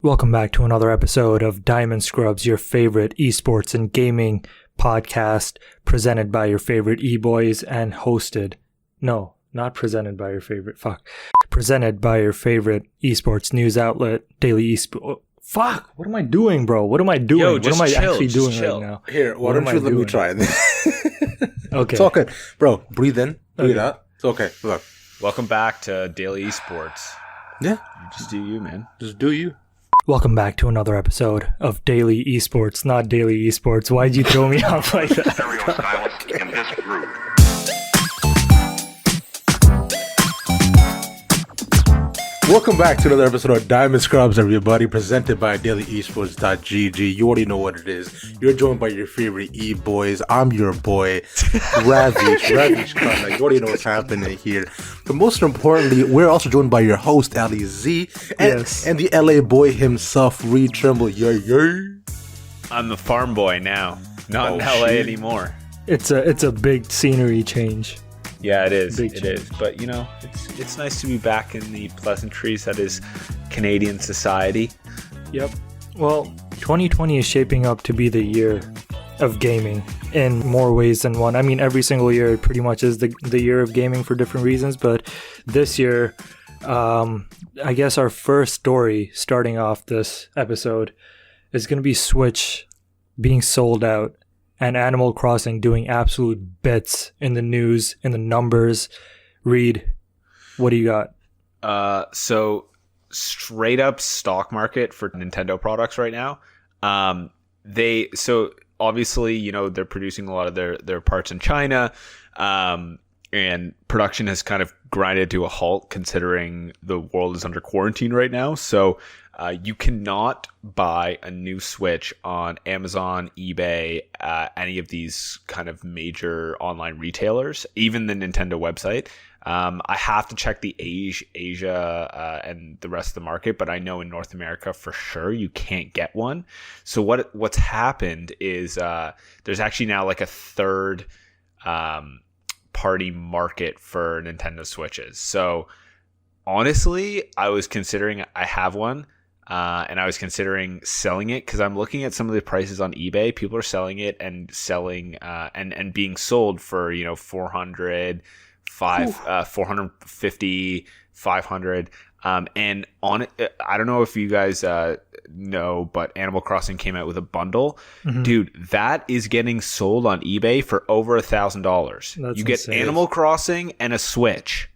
Welcome back to another episode of Diamond Scrubs, your favorite esports and gaming podcast, presented by your favorite e-boys and hosted. No, not presented by your favorite. Presented by your favorite esports news outlet, Daily Esports. Fuck! What am I doing, bro? What am I doing? Yo, what am I chill, actually doing chill. right now? Here, why don't you let me try it? Okay. It's all good. Bro, breathe in, breathe out. It's okay. Look. Welcome back to Daily Esports. Yeah. You just do you, man. Just do you. Welcome back to another episode of Daily Esports, not Daily Esports. Why'd you throw me off like that? Stereo silence in this group. Welcome back to another episode of Diamond Scrubs, everybody, presented by DailyEsports.gg. You already know what it is. You're joined by your favorite e-boys. I'm your boy, Ravish Khan. You already know what's happening here. But most importantly, we're also joined by your host, Ali Z, and the LA boy himself, Reed Trimble. Yay. I'm the farm boy now, not in LA anymore. It's a big scenery change. Yeah, it is. Big It change. is. But you know, it's nice to be back in the pleasantries that is Canadian society. Yep. Well, 2020 is shaping up to be the year of gaming in more ways than one. I mean, every single year pretty much is the year of gaming for different reasons, but this year, I guess our first story starting off this episode is going to be Switch being sold out and Animal Crossing doing absolute bits in the news, in the numbers. Reed, what do you got? So straight up stock market for Nintendo products right now. So obviously, you know, they're producing a lot of their parts in China, and production has kind of grinded to a halt considering the world is under quarantine right now. So you cannot buy a new Switch on Amazon, eBay, any of these kind of major online retailers, even the Nintendo website. I have to check the Asia and the rest of the market, but I know in North America for sure you can't get one. So what's happened is there's actually now like a third party market for Nintendo Switches. So honestly, I have one. And I was considering selling it because I'm looking at some of the prices on eBay. People are selling it and and being sold for, you know, 400, 450, 500. And on it, I don't know if you guys know, but Animal Crossing came out with a bundle. Mm-hmm. Dude, that is getting sold on eBay for over $1,000. You get insane. Animal Crossing and a Switch,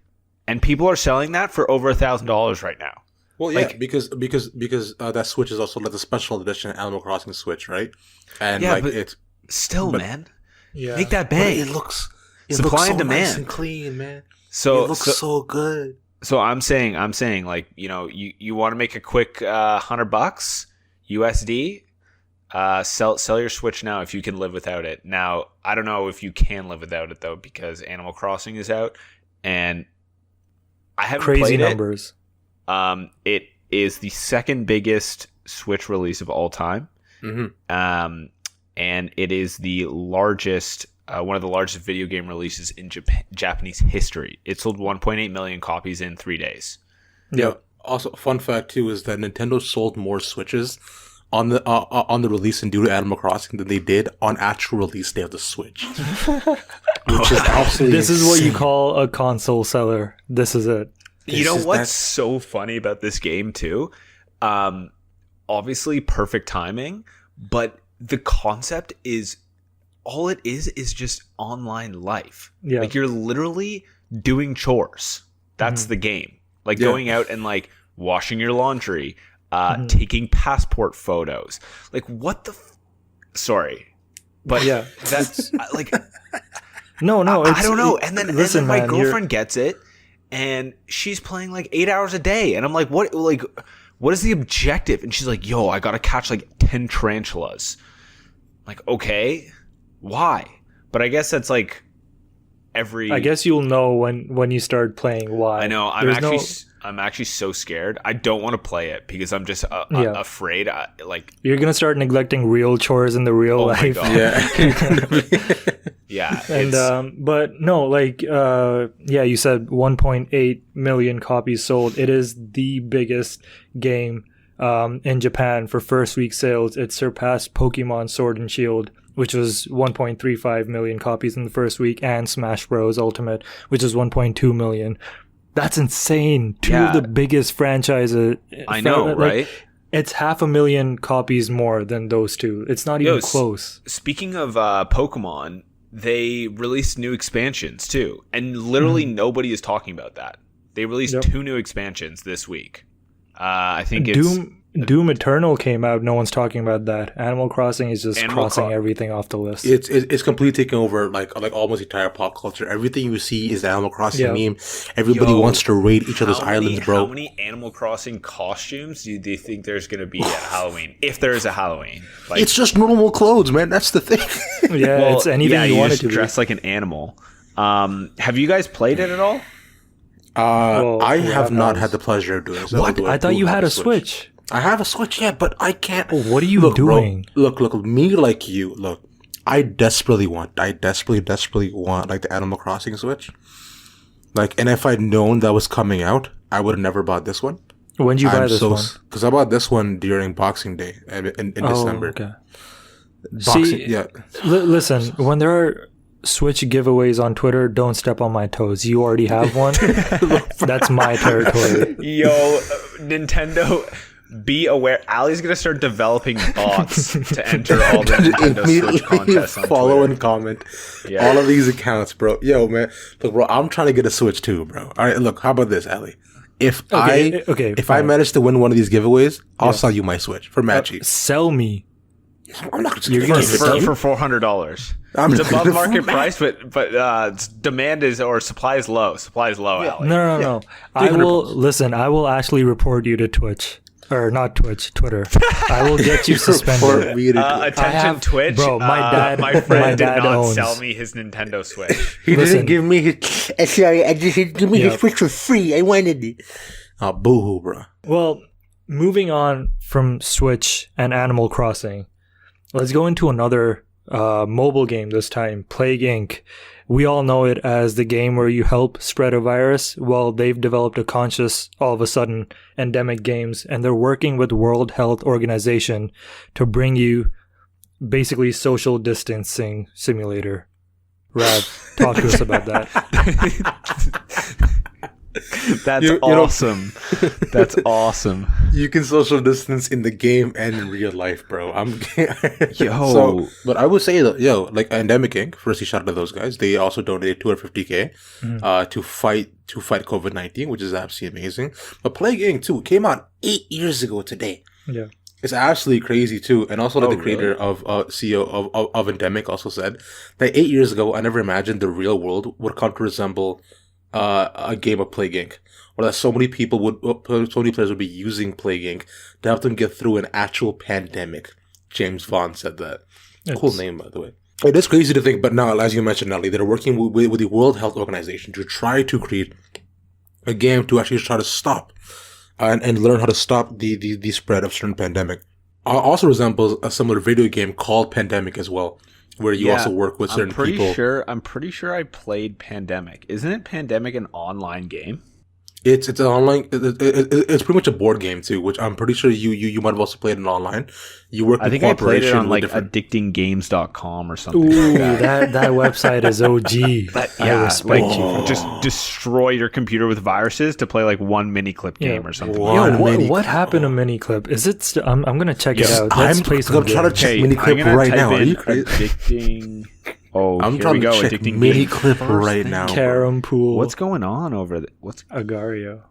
and people are selling that for over $1,000 right now. Well, yeah, because that Switch is also like the special edition Animal Crossing Switch, right? And yeah, like but it's still, man, yeah. make that big. It looks supply and so demand, nice and clean, man. So it looks so good. So I'm saying, like, you know, you want to make a quick $100 USD, sell your Switch now if you can live without it. Now I don't know if you can live without it though, because Animal Crossing is out, and I haven't crazy played numbers. It is the second biggest Switch release of all time. Mm-hmm. And it is the largest, one of the largest video game releases in Japanese history. It sold 1.8 million copies in 3 days. Yeah. Also, fun fact too is that Nintendo sold more Switches on the release and due to Animal Crossing than they did on actual release day of the Switch. Which is absolutely This is what you call a console seller. This is it. You know what's so funny about this game too? Obviously perfect timing, but the concept is all it is just online life. Yeah. Like you're literally doing chores. That's the game. Like going out and like washing your laundry, taking passport photos. Like what the sorry. But yeah, that's like No, I don't know. And then my man, girlfriend gets it. And she's playing like 8 hours a day. And I'm like, what is the objective? And she's like, yo, I got to catch like 10 tarantulas. I'm like, okay, why? But I guess that's like I guess you'll know when you start playing why. I know. I'm actually so scared. I don't want to play it because I'm just afraid. You're going to start neglecting real chores in the real life. My God. Yeah. Yeah. And but no, like you said 1.8 million copies sold. It is the biggest game in Japan for first week sales, it surpassed Pokemon Sword and Shield, which was 1.35 million copies in the first week, and Smash Bros. Ultimate, which is 1.2 million. That's insane. Two of the biggest franchises. I know, right? It's 500,000 copies more than those two. It's not even close. Speaking of Pokemon, they released new expansions too, and literally nobody is talking about that. They released 2 new expansions this week. I think Doom Eternal came out. No one's talking about that. Animal Crossing is just crossing everything off the list. It's completely taking over like almost entire pop culture. Everything you see is the Animal Crossing meme. Everybody wants to raid each other's islands, bro. How many Animal Crossing costumes do you think there's going to be at Halloween? If there is a Halloween, like, it's just normal clothes, man. That's the thing. It's anything you want it to dress like an animal. Have you guys played it at all? I have not had the pleasure of doing so. What? I thought you had a Switch. I have a Switch, yeah, but I can't. What are you doing? Bro, look, me like you. Look, I desperately want like the Animal Crossing Switch. Like, and if I'd known that was coming out, I would have never bought this one. When did you buy this one? Because I bought this one during Boxing Day in December. Okay. Listen, when there are Switch giveaways on Twitter, don't step on my toes. You already have one. That's my territory. Yo, Nintendo, be aware. Ali's gonna start developing bots to enter all the Nintendo Switch contests on follow Twitter. and comment all of these accounts, bro. Yo, man, look, bro, I'm trying to get a Switch too, bro. All right, look, how about this, Ali? If I manage to win one of these giveaways, I'll sell you my Switch for mad cheap. Sell me. I'm not You're gonna for $400. It's above market price, but demand is or supply is low. Supply is low, Ali. No. I will actually report you to Twitch. Or not Twitch, Twitter. I will get you suspended. Attention, Twitch. Bro, my friend did not owns. sell me his Nintendo Switch. He didn't give me his. Sorry, I just give me his Switch for free. I wanted it. Oh, boo-hoo, bro. Well, moving on from Switch and Animal Crossing, let's go into another mobile game this time, Plague Inc. We all know it as the game where you help spread a virus. Well, they've developed a conscious, all of a sudden, endemic games, and they're working with World Health Organization to bring you basically social distancing simulator. Rav, talk to us about that. That's awesome. That's awesome. You can social distance in the game and in real life, bro. But I would say that, like Endemic Inc. Firstly, shout out to those guys. They also donated $250K to fight COVID-19, which is absolutely amazing. But Plague Inc. too came out 8 years ago today. Yeah. It's absolutely crazy too, and also the creator of CEO of Endemic also said that 8 years ago, I never imagined the real world would come to resemble a game of Plague Inc. Or that so many players would be using Plague Inc. to help them get through an actual pandemic. James Vaughn said that. Cool name, by the way. It is crazy to think, but now, as you mentioned, Natalie, they're working with the World Health Organization to try to create a game to actually try to stop and learn how to stop the spread of certain pandemic. Also resembles a similar video game called Pandemic as well, where you also work with certain people. I'm pretty sure I played Pandemic. Isn't it Pandemic an online game? It's an online. It's pretty much a board game too, which I'm pretty sure you might have also played it online. You work. I think I played it on like addictinggames.com or something. Ooh, like that website is OG. I respect you. Just destroy your computer with viruses to play like one mini clip game or something. What happened to mini clip? Is it? I'm gonna check it out. I'm trying to check mini clip right now. Are you crazy? Addicting. Oh, I'm trying to check mini clip right now. Carom pool. What's going on over there? What's Agario?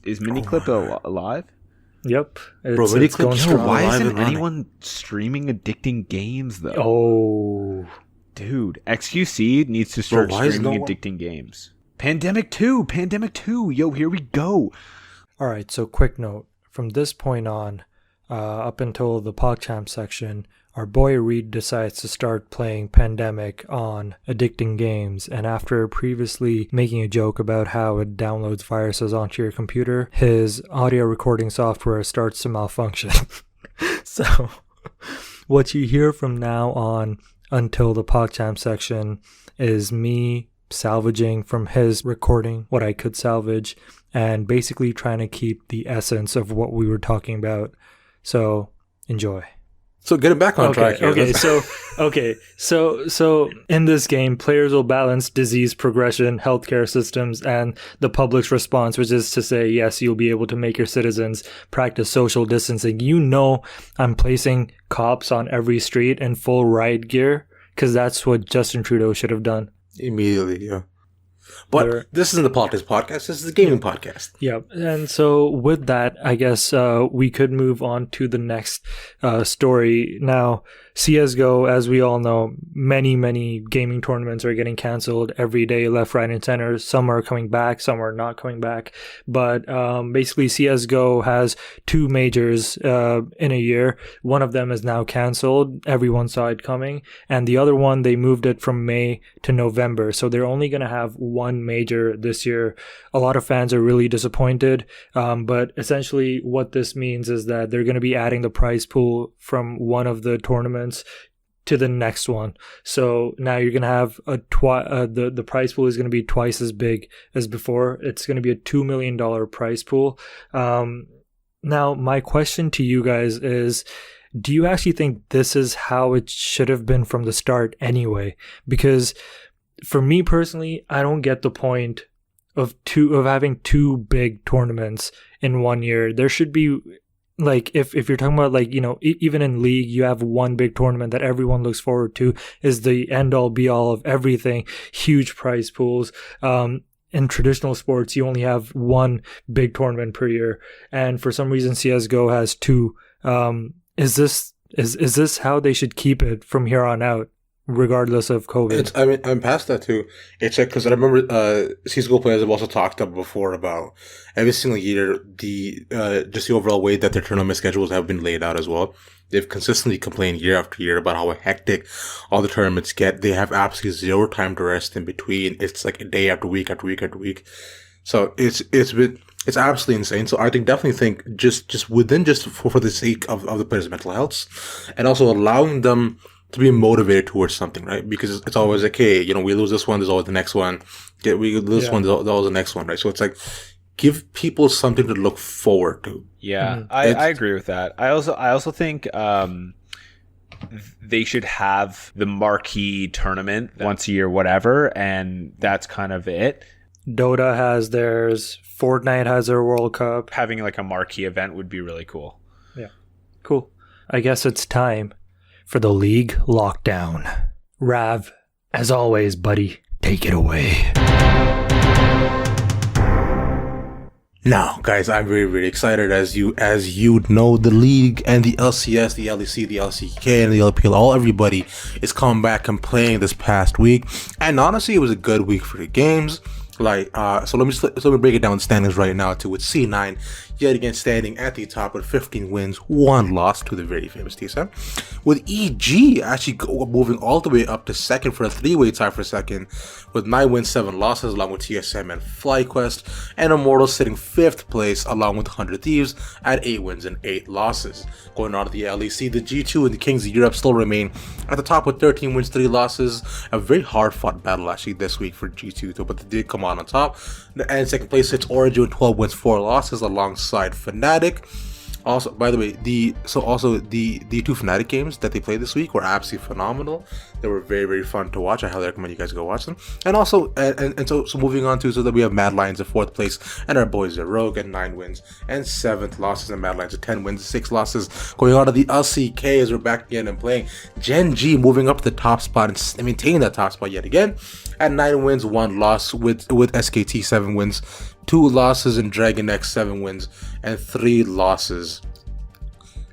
Is mini clip alive? Yep. Bro, mini clip going strong. Why isn't anyone streaming addicting games though? Oh, dude, XQC needs to start streaming addicting games. Pandemic 2. Yo, here we go. All right. So, quick note: from this point on, up until the PogChamp section, our boy Reed decides to start playing Pandemic on addicting games, and after previously making a joke about how it downloads viruses onto your computer, his audio recording software starts to malfunction. So, what you hear from now on until the PogChamp section is me salvaging from his recording what I could salvage, and basically trying to keep the essence of what we were talking about. So enjoy. So getting back on track here. So in this game, players will balance disease progression, healthcare systems, and the public's response, which is to say, yes, you'll be able to make your citizens practice social distancing. You know, I'm placing cops on every street in full riot gear because that's what Justin Trudeau should have done. Immediately, yeah. But this isn't the politics podcast. This is the gaming podcast. Yeah. And so with that, I guess we could move on to the next story. Now, CSGO, as we all know, many gaming tournaments are getting canceled every day, left, right, and center. Some are coming back, some are not coming back. But basically, CSGO has 2 majors in a year. One of them is now canceled. Everyone saw it coming. And the other one, they moved it from May to November. So they're only going to have one major this year. A lot of fans are really disappointed. But essentially, what this means is that they're going to be adding the prize pool from one of the tournaments to the next one. So now you're going to have the prize pool is going to be twice as big as before. It's going to be a $2 million prize pool. Now, my question to you guys is, do you actually think this is how it should have been from the start anyway? Because for me personally, I don't get the point of having 2 big tournaments in 1 year. There should be, like, if you're talking about, like, you know, even in League, you have one big tournament that everyone looks forward to, is the end all be all of everything, huge prize pools. In traditional sports, you only have one big tournament per year, and for some reason CSGO has 2. Is this how they should keep it from here on out, regardless of COVID? I'm past that too. It's like, because I remember CSGO players have also talked up before about every single year just the overall way that their tournament schedules have been laid out as well. They've consistently complained year after year about how hectic all the tournaments get. They have absolutely zero time to rest in between. It's like a day after week after week after week. So it's absolutely insane. So I definitely think just for the sake of the players' mental health, and also allowing them to be motivated towards something, right? Because it's always like, hey, you know, we lose this one, there's always the next one. We lose this one, there's always the next one, right? So it's like, give people something to look forward to. Yeah, I agree with that. I also think they should have the marquee tournament once a year, whatever, and that's kind of it. Dota has theirs. Fortnite has their World Cup. Having like a marquee event would be really cool. Yeah, cool. I guess it's time for the League Lockdown. Rav, as always, buddy, take it away. Now, guys, I'm very, very excited. As you know, the league and the LCS, the LEC, the LCK, and the LPL, everybody is coming back and playing this past week. And honestly, it was a good week for the games. So let me break it down in standings right now too. With C9 yet again standing at the top with 15 wins, 1 loss to the very famous TSM. With EG actually moving all the way up to second for a 3-way tie for second with 9 wins, 7 losses, along with TSM and FlyQuest, and Immortal sitting 5th place along with 100 Thieves at 8 wins and 8 losses. Going on to the LEC, the G2 and the Kings of Europe still remain at the top with 13 wins, 3 losses. A very hard fought battle actually this week for G2 though, but they did come on top. And second place sits Origin with 12 wins, 4 losses alongside Fnatic. Also, by the way, the 2 Fnatic games that they played this week were absolutely phenomenal. They were very, very fun to watch. I highly recommend you guys go watch them. And also, so moving on to, so that we have Mad Lions in 4th place, and our boys at Rogue at 9 wins and 7th losses, and Mad Lions at 10 wins, 6 losses. Going on to the LCK as we're back again and playing. Gen G moving up to the top spot and maintaining that top spot yet again at 9 wins, 1 loss with SKT 7 wins, 2 losses, and Dragon X 7 wins and 3 losses.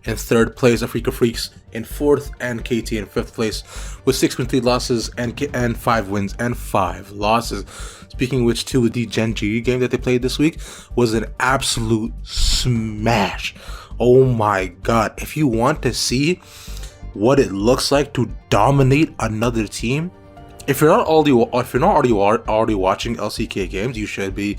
In 3rd place, Africa Freaks in 4th, and KT in 5th place with 6 wins, 3 losses and 5 wins and 5 losses. Speaking of which, too, the Gen G game that they played this week was an absolute smash. Oh my god! If you want to see what it looks like to dominate another team, if you're not already watching LCK games, you should be.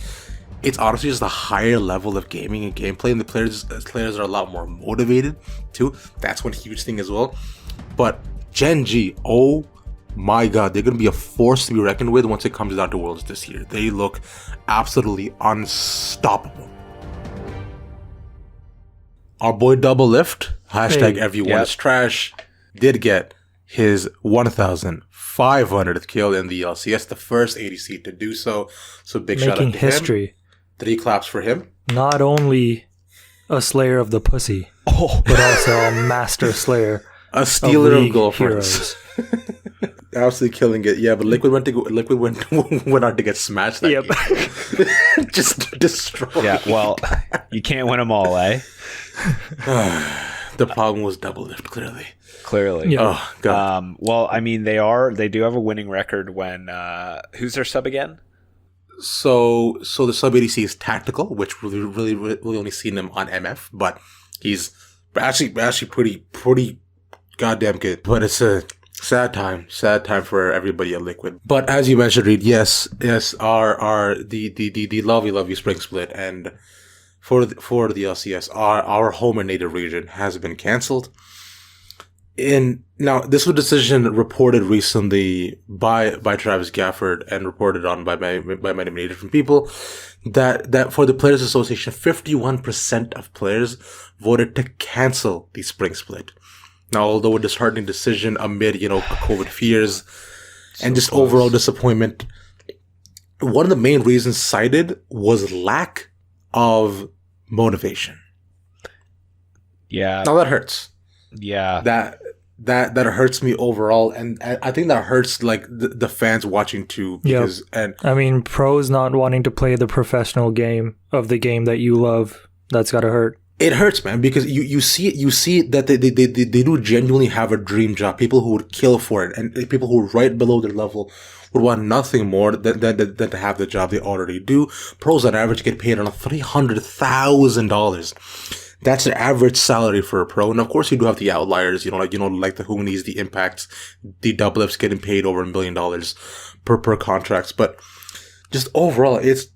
It's honestly just a higher level of gaming and gameplay, and the players are a lot more motivated too. That's one huge thing as well. But Gen G, oh my God, they're going to be a force to be reckoned with once it comes down to Worlds this year. They look absolutely unstoppable. Our boy Double Lift, hashtag Hey, everyone is trash, did get his 1,500th kill in the LCS, the first ADC to do so. So big shout out Making to history. him. 3 claps for him. Not only a slayer of the pussy, but also a master slayer A stealer of League girlfriends. Absolutely killing it. Yeah, but Liquid went out to get smashed that game. Just destroyed. Yeah, well, you can't win them all, eh? The problem was Double Lift, clearly. Clearly. Yeah. Oh, God. Well, I mean, they do have a winning record when, who's their sub again? So the sub ADC is Tactical, which really only seen him on MF, but he's actually pretty goddamn good. But it's a sad time for everybody at Liquid. But as you mentioned, Reed, yes, our the lovely Spring Split and for the LCS, our home and native region has been cancelled. And now this was a decision reported recently by Travis Gafford and reported on by many different people that for the Players Association, 51% of players voted to cancel the Spring Split. Now, although a disheartening decision amid COVID fears and just overall disappointment, one of the main reasons cited was lack of motivation. Yeah. Now that hurts. Yeah. That hurts me overall, and I think that hurts like the fans watching too. Because and I mean, pros not wanting to play the professional game of the game that you love. That's gotta hurt. it hurts, man, because you see that they do genuinely have a dream job. People who would kill for it, and people who are right below their level would want nothing more than to have the job they already do. Pros on average get paid on $300,000. That's an average salary for a pro. And of course you do have the outliers, like the Hoonies, the Impacts, the Double F's getting paid over $1 million per contracts. But just overall, it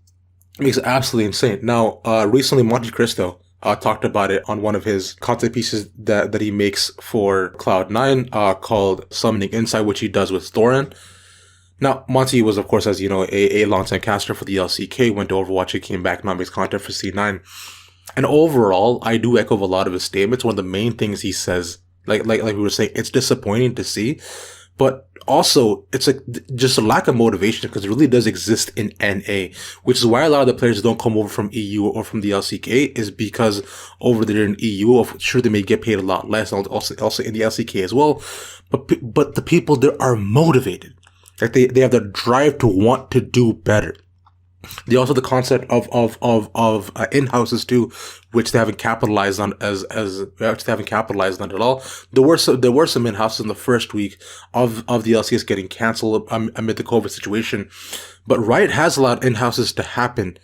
makes it absolutely insane. Now, recently Monte Cristo talked about it on one of his content pieces that he makes for Cloud9, called Summoning Insight, which he does with Thorin. Now, Monty was, of course, as you know, a longtime caster for the LCK, went to Overwatch, he came back, now makes content for C9. And overall, I do echo a lot of his statements. One of the main things he says, like we were saying, it's disappointing to see, but also it's like just a lack of motivation, because it really does exist in NA, which is why a lot of the players don't come over from EU or from the LCK, is because over there in EU, sure, they may get paid a lot less, also in the LCK as well, but the people there are motivated. Like they have the drive to want to do better. They also have the concept of in-houses too, which they haven't capitalized on which they haven't capitalized on at all. There were some in-houses in the first week of the LCS getting canceled amid the COVID situation, but Riot has allowed in-houses to happen.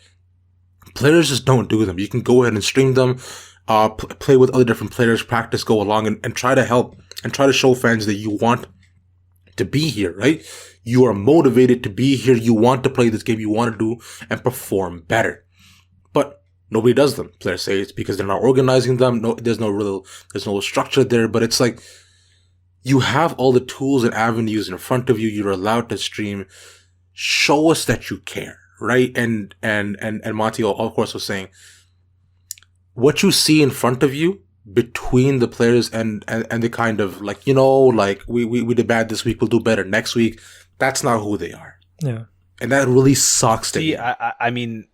Players just don't do them. You can go ahead and stream them, play with other different players, practice, go along, and try to help and try to show fans that you want to be here, right? You are motivated to be here. You want to play this game. You want to do and perform better. But nobody does them. Players say it's because they're not organizing them. No, there's no structure there. But it's like, you have all the tools and avenues in front of you. You're allowed to stream. Show us that you care, right? And Monty, of course, was saying, what you see in front of you between the players and the kind of we did bad this week, we'll do better next week. That's not who they are. Yeah. And that really sucks to See, me. I mean,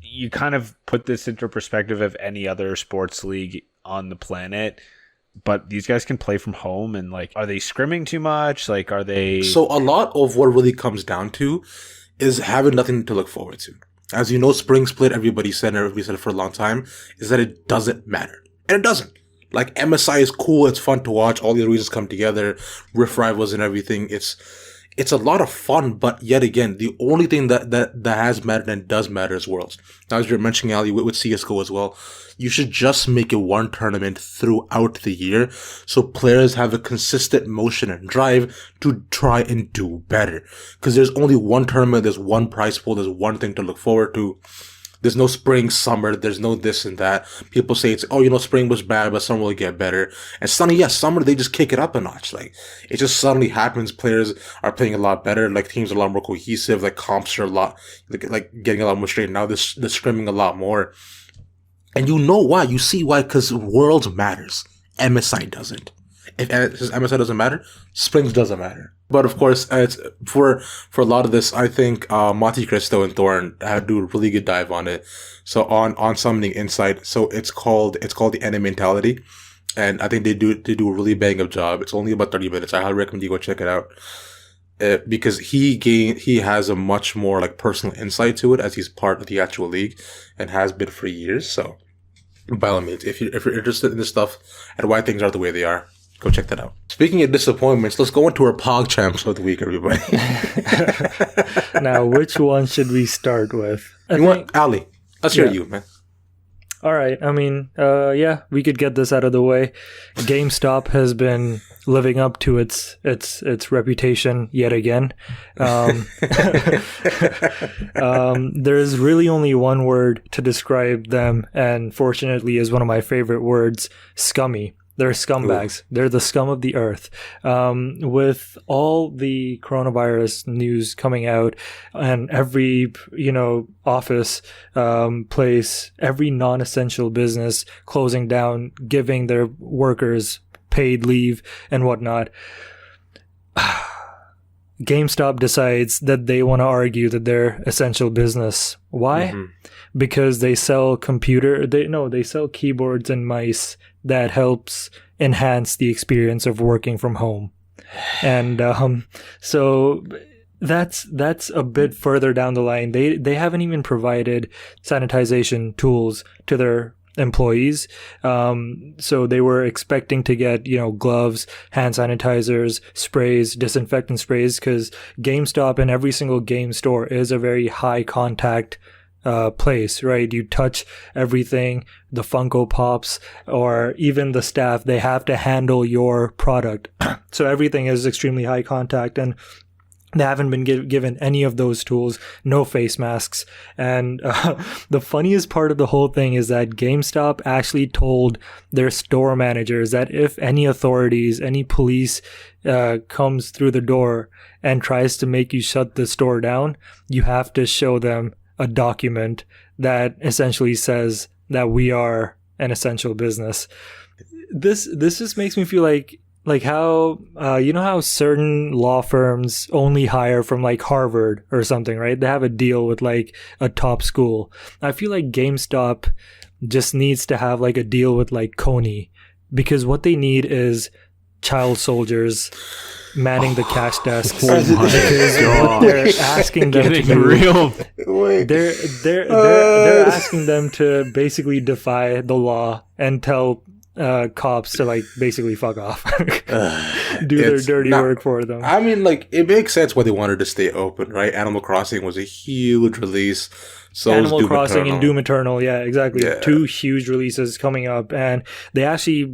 you kind of put this into perspective of any other sports league on the planet, but these guys can play from home, and are they scrimming too much? Are they... So a lot of what really comes down to is having nothing to look forward to. As you know, Spring Split, everybody said it for a long time, is that it doesn't matter. And it doesn't. MSI is cool, it's fun to watch, all the regions come together, Rift Rivals and everything. It's a lot of fun, but yet again, the only thing that has mattered and does matter is Worlds. Now, as you're mentioning, Ali, with CSGO as well, you should just make it one tournament throughout the year so players have a consistent motion and drive to try and do better. Because there's only one tournament, there's one prize pool, there's one thing to look forward to. There's no spring, summer. There's no this and that. People say it's, oh, you know, spring was bad, but summer will get better. And suddenly, yes, summer, they just kick it up a notch. Like, it just suddenly happens. Players are playing a lot better. Like, teams are a lot more cohesive. Like, comps are a lot, like getting a lot more straight. Now they're scrimming a lot more. And you know why? You see why? Because Worlds matters. MSI doesn't. If MSI doesn't matter, Springs doesn't matter. But of course, it's for a lot of this, I think Monte Cristo and Thorn do a really good dive on it. So on Summoning Insight, so it's called the Enemy Mentality, and I think they do a really bang up job. It's only about 30 minutes. I highly recommend you go check it out because he has a much more like personal insight to it as he's part of the actual league and has been for years. So by all means, if you're interested in this stuff and why things are the way they are, go check that out. Speaking of disappointments, let's go into our Pog Champs of the week, everybody. Now, which one should we start with? Want Ali? Let's hear you, man. All right. I mean, yeah, we could get this out of the way. GameStop has been living up to its reputation yet again. There's really only one word to describe them, and fortunately is one of my favorite words: scummy. They're scumbags. Ooh. They're the scum of the earth. With all the coronavirus news coming out and every, office, place, every non-essential business closing down, giving their workers paid leave and whatnot, GameStop decides that they want to argue that they're essential business. Why? Mm-hmm. Because they sell they sell keyboards and mice that helps enhance the experience of working from home. And so that's a bit further down the line. They haven't even provided sanitization tools to their employees. So they were expecting to get, gloves, hand sanitizers, sprays, disinfectant sprays, because GameStop and every single game store is a very high contact place, right? You touch everything, the Funko Pops, or even the staff, they have to handle your product. So everything is extremely high contact, and they haven't been given any of those tools, no face masks. And the funniest part of the whole thing is that GameStop actually told their store managers that if any authorities, any police comes through the door and tries to make you shut the store down, you have to show them a document that essentially says that we are an essential business. This just makes me feel like how how certain law firms only hire from like Harvard or something, right? They have a deal with like a top school. I feel like GameStop just needs to have like a deal with like Coney, because what they need is child soldiers manning the cash desks. Oh my God. They're asking them to do, real. They're asking them to basically defy the law and tell cops to like basically fuck off, do their dirty work for them. I mean, like, it makes sense why they wanted to stay open, right? Animal Crossing was a huge release. So Animal Crossing and Doom Eternal, yeah, exactly. Yeah. 2 huge releases coming up, and they actually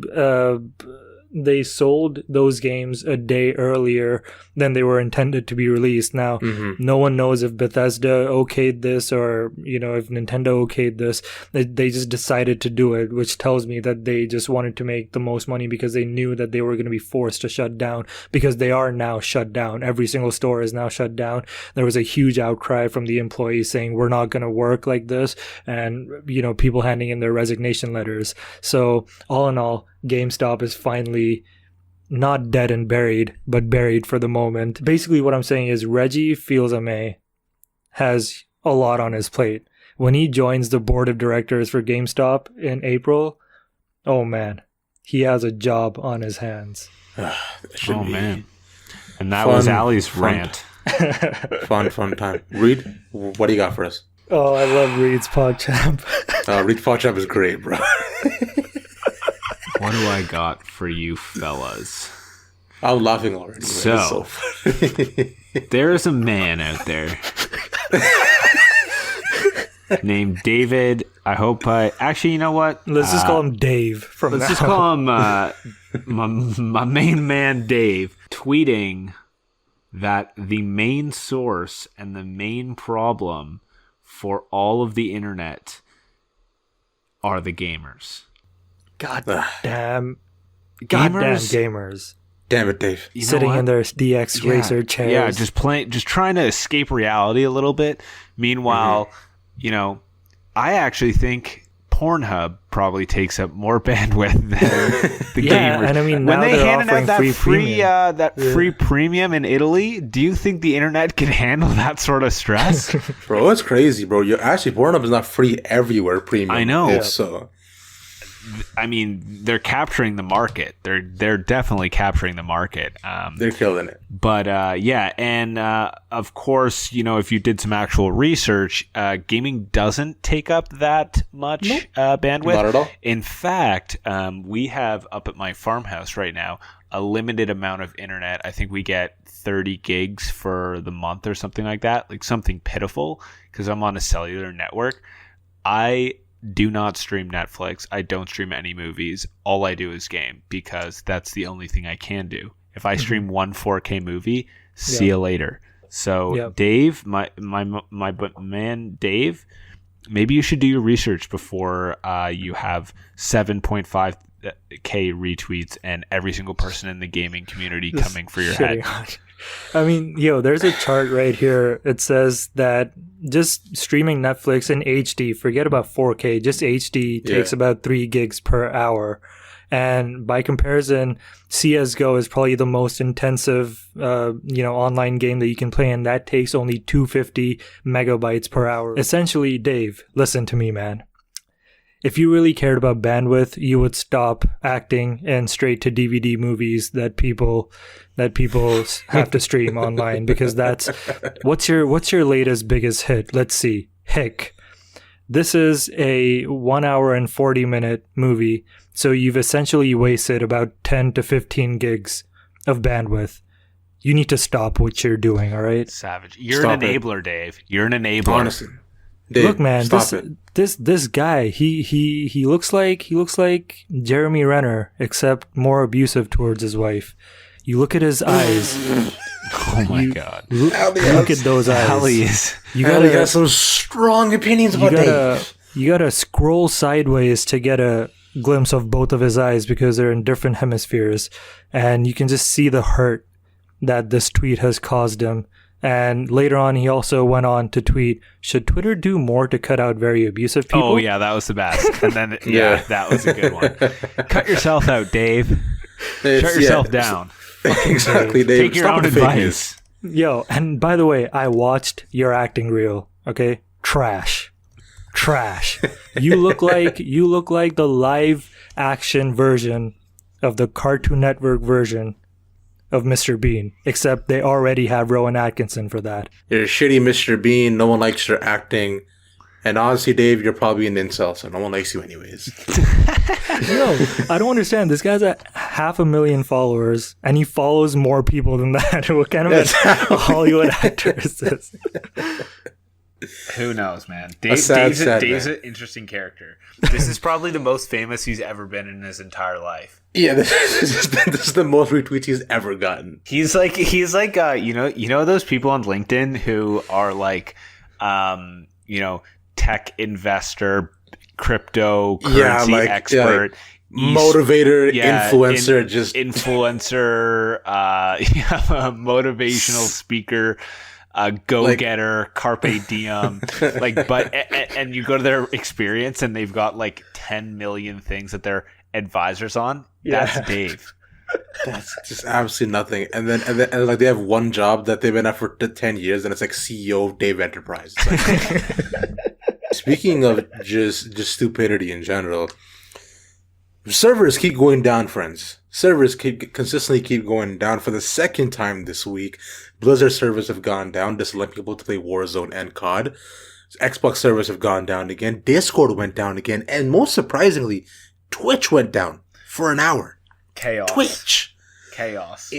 they sold those games a day earlier than they were intended to be released. Now, no one knows if Bethesda okayed this or, if Nintendo okayed this. They just decided to do it, which tells me that they just wanted to make the most money because they knew that they were going to be forced to shut down, because they are now shut down. Every single store is now shut down. There was a huge outcry from the employees saying, we're not going to work like this, and, people handing in their resignation letters. So all in all, GameStop is finally not dead and buried, but buried for the moment. Basically, what I'm saying is Reggie Fils-Aimé has a lot on his plate. When he joins the board of directors for GameStop in April, oh man, he has a job on his hands. Oh man. And that was Ali's rant. Fun time. Reed, what do you got for us? Oh, I love Reed's PogChamp. Reed's PogChamp is great, bro. What do I got for you fellas? I'm laughing already. So there is a man out there named David. I hope actually, you know what? Let's just call him Dave from Let's now. just call him my main man Dave, tweeting that the main source and the main problem for all of the internet are the gamers. Goddamn Gamers? gamers. Damn it, Dave. You know Sitting what? in their DX racer chairs. Yeah, just trying to escape reality a little bit. Meanwhile, I actually think Pornhub probably takes up more bandwidth than the gamers. And I mean, when now they they're handed out offering that free premium in Italy, do you think the internet can handle that sort of stress? Bro, it's crazy, bro. Actually, Pornhub is not free everywhere. Premium. I know. It's I mean, they're capturing the market. They're definitely capturing the market. they're killing it. But and of course, if you did some actual research, gaming doesn't take up that much bandwidth. Not at all. In fact, we have up at my farmhouse right now a limited amount of internet. I think we get 30 gigs for the month or something like that, like something pitiful because I'm on a cellular network. I do not stream Netflix. I don't stream any movies. All I do is game because that's the only thing I can do. If I stream one 4K movie, see you later. So Dave, my man Dave, maybe you should do your research before you have 7.5K retweets and every single person in the gaming community coming for your head. I mean, there's a chart right here. It says that just streaming Netflix in HD, forget about 4K, just HD takes about 3 gigs per hour. And by comparison, CSGO is probably the most intensive, online game that you can play, and that takes only 250 megabytes per hour. Essentially, Dave, listen to me, man. If you really cared about bandwidth, you would stop acting and straight to DVD movies that people have to stream online, because that's what's your latest biggest hit? Let's see. Hick. This is a 1 hour and 40 minute movie, so you've essentially wasted about 10 to 15 gigs of bandwidth. You need to stop what you're doing, all right? Savage. You're an enabler, Dave. You're an enabler. Honestly. Dave, look, man, this guy, he looks like Jeremy Renner, except more abusive towards his wife. You look at his eyes. Oh my god! Look at those eyes. You got some strong opinions about Dave. You gotta scroll sideways to get a glimpse of both of his eyes because they're in different hemispheres, and you can just see the hurt that this tweet has caused him. And later on, he also went on to tweet, should Twitter do more to cut out very abusive people? Oh, yeah, that was the best. And then, that was a good one. Cut yourself out, Dave. Shut yourself down. Exactly, Dave. Take your own advice. Yo, and by the way, I watched your acting reel, okay? Trash. You look like the live action version of the Cartoon Network version of Mr. Bean, except they already have Rowan Atkinson for that. You're a shitty Mr. Bean. No one likes your acting. And honestly, Dave, you're probably an incel, so no one likes you anyways. No, I don't understand. This guy's at 500,000 followers, and he follows more people than that. What kind of a Hollywood actor is this? Who knows, man? Dave's an interesting character. This is probably the most famous he's ever been in his entire life. Yeah, this is the most retweets he's ever gotten. He's like those people on LinkedIn who are like, tech investor, cryptocurrency expert. Motivator, influencer, motivational speaker, go-getter, carpe diem, and you go to their experience and they've got like 10 million things that they're advisors on. That's Dave. That's just absolutely nothing. And then like they have one job that they've been at for 10 years, and it's like CEO of Dave Enterprise. Like, speaking of just stupidity in general, servers keep going down, friends. Servers consistently keep going down. For the second time this week, Blizzard servers have gone down, disallowing people to play Warzone and COD. Xbox servers have gone down again. Discord went down again. And most surprisingly, Twitch went down for an hour. Chaos. Twitch. Chaos.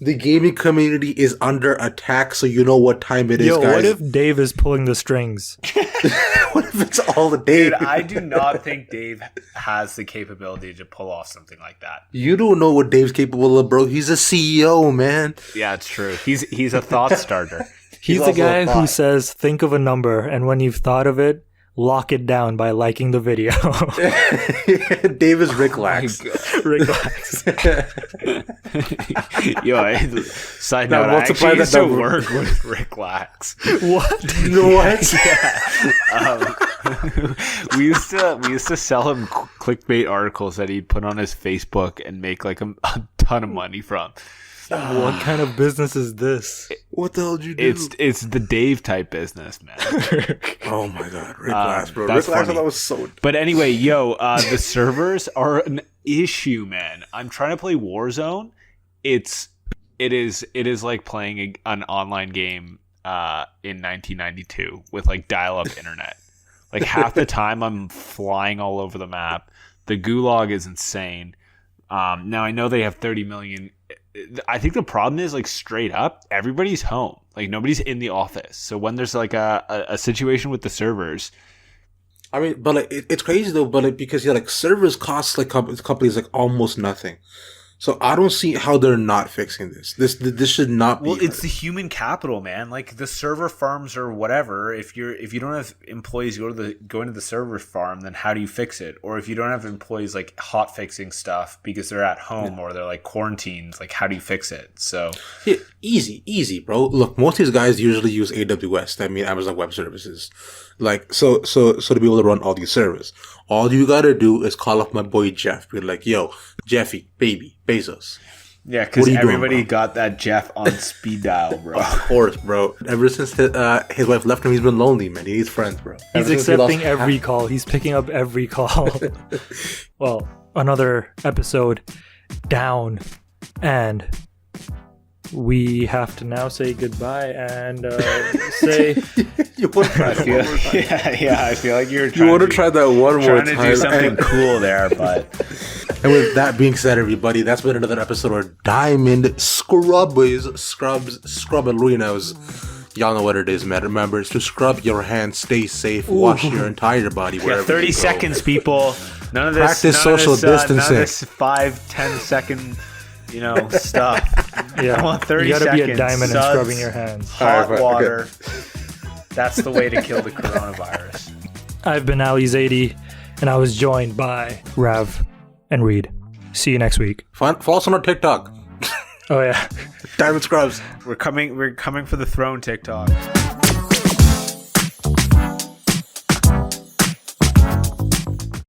The gaming community is under attack, so you know what time it is, guys. What if Dave is pulling the strings? What if it's all the Dave? Dude, I do not think Dave has the capability to pull off something like that. You don't know what Dave's capable of, bro. He's a CEO, man. Yeah, it's true. He's a thought starter. He's the also a guy who bot. says, think of a number, and when you've thought of it, lock it down by liking the video. Davis Rick Lax. Relax. Yo, side Now, note, I multiply actually that used to number. work with Rick Lax. What? You know what? We used to sell him clickbait articles that he'd put on his Facebook and make like a ton of money from. What kind of business is this? What the hell did you do? It's the Dave type business, man. Oh my god, Rick Lax, bro. that's Rick Lax, funny. that was so. But anyway, the servers are an issue, man. I'm trying to play Warzone. It is like playing an online game in 1992 with like dial-up internet. Like half the time I'm flying all over the map. The gulag is insane. Now I know they have 30 million. I think the problem is like straight up, everybody's home. Like nobody's in the office. So when there's like a situation with the servers, I mean, but like, it's crazy though. But like, because like servers cost like companies like almost nothing. So I don't see how they're not fixing this. This should not be. well, it's the human capital, man. Like the server farms or whatever. If you don't have employees go into the server farm, then how do you fix it? Or if you don't have employees like hot fixing stuff because they're at home or they're like quarantined, like how do you fix it? So Yeah, easy, bro. Look, most of these guys usually use AWS. I mean, Amazon Web Services. Like, so to be able to run all these servers, all you gotta do is call up my boy Jeff. Be like, yo, Jeffy, baby, Bezos. yeah, because What are you doing, everybody bro? got that Jeff on speed dial, bro. Of course, bro. Ever since his wife left him, he's been lonely, man. He needs friends, bro. He's Ever since he lost accepting every call. He's picking up every call. Well, another episode down, and we have to now say goodbye and say You want to try I that feel, one more time? yeah, I feel like you're You trying want to try that one more trying to time? do something cool there, but And with that being said, everybody, that's been another episode of Diamond Scrubs, Scrubbalurinos. Y'all know what it is, man. Remember, it's to scrub your hands, stay safe, wash your entire body. yeah, wherever 30 you go. seconds, people. None of this. Practice none of social this, None distancing. of this 5-10 second, stuff. yeah, I want 30 you gotta be a seconds, diamond and suds. scrubbing your hands. Hot All right, fine, water. That's the way to kill the coronavirus. I've been Ali Zaidi, and I was joined by Rav and Reed. See you next week. Follow us on our TikTok. Oh yeah. Diamond Scrubs. We're coming for the throne, TikTok.